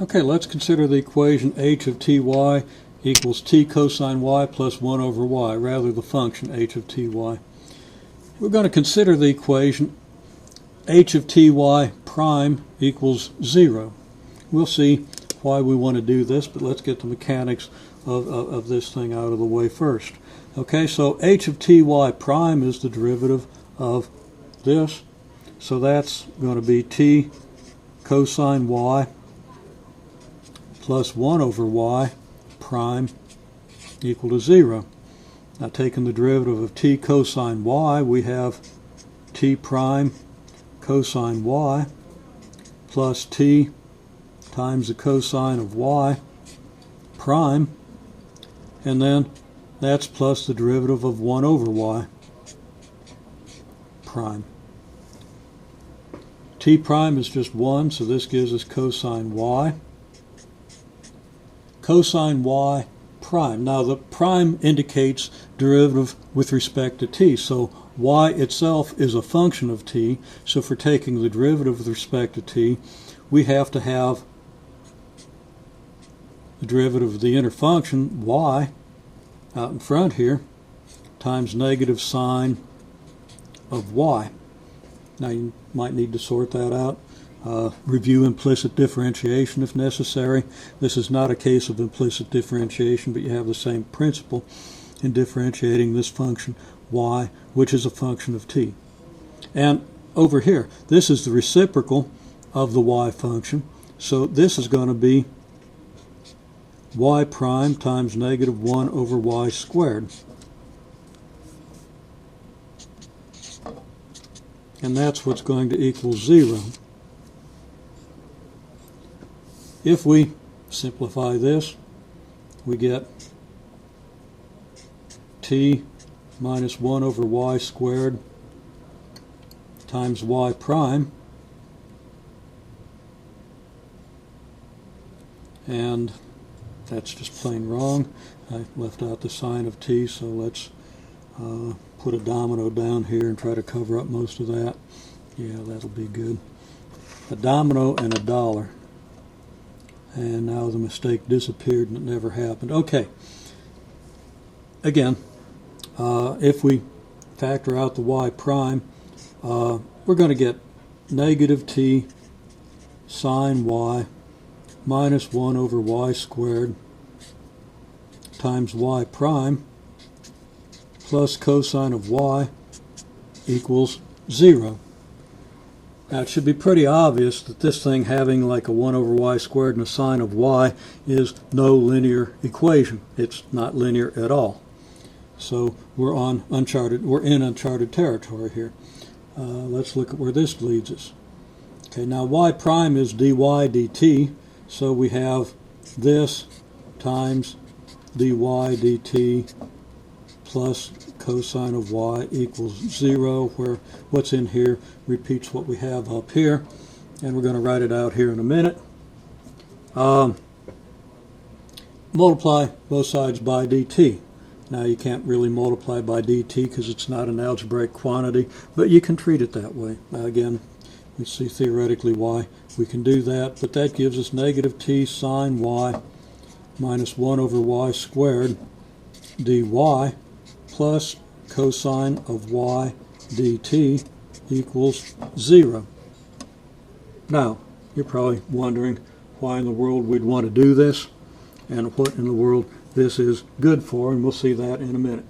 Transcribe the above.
Okay, let's consider the equation h of ty equals t cosine y plus 1 over y, rather the function h of ty. We're going to consider the equation h of ty prime equals 0. We'll see why we want to do this, but let's get the mechanics of this thing out of the way first. Okay, so h of ty prime is the derivative of this, so that's going to be t cosine y plus 1 over y prime equal to 0. Now taking the derivative of t cosine y, we have t prime cosine y plus t times the cosine of y prime, and then that's plus the derivative of 1 over y prime. T prime is just 1, so this gives us cosine y. Cosine y prime. Now the prime indicates derivative with respect to t, so y itself is a function of t, so for taking the derivative with respect to t, we have to have the derivative of the inner function, y, out in front here, times negative sine of y. Now you might need to sort that out. Review implicit differentiation if necessary. This is not a case of implicit differentiation, but you have the same principle in differentiating this function y, which is a function of t. And over here, this is the reciprocal of the y function, so this is going to be y prime times negative 1 over y squared. And that's what's going to equal 0. If we simplify this, we get t minus 1 over y squared times y prime, and that's just plain wrong. I left out the sign of t, so let's put a domino down here and try to cover up most of that. Yeah, that'll be good. A domino and a dollar. And now the mistake disappeared and it never happened. Okay. Again, if we factor out the y prime, we're going to get negative t sine y minus 1 over y squared times y prime plus cosine of y equals 0. Now it should be pretty obvious that this thing having like a 1 over y squared and a sine of y is no linear equation. It's not linear at all. So we're in uncharted territory here. Let's look at where this leads us. Okay, now y prime is dy dt, so we have this times dy dt plus cosine of y equals 0, where what's in here repeats what we have up here, and we're going to write it out here in a minute. Multiply both sides by dt. Now you can't really multiply by dt because it's not an algebraic quantity, but you can treat it that way. Again, we see theoretically why we can do that, but that gives us negative t sine y minus 1 over y squared dy plus cosine of y dt equals 0. Now, you're probably wondering why in the world we'd want to do this and what in the world this is good for, and we'll see that in a minute.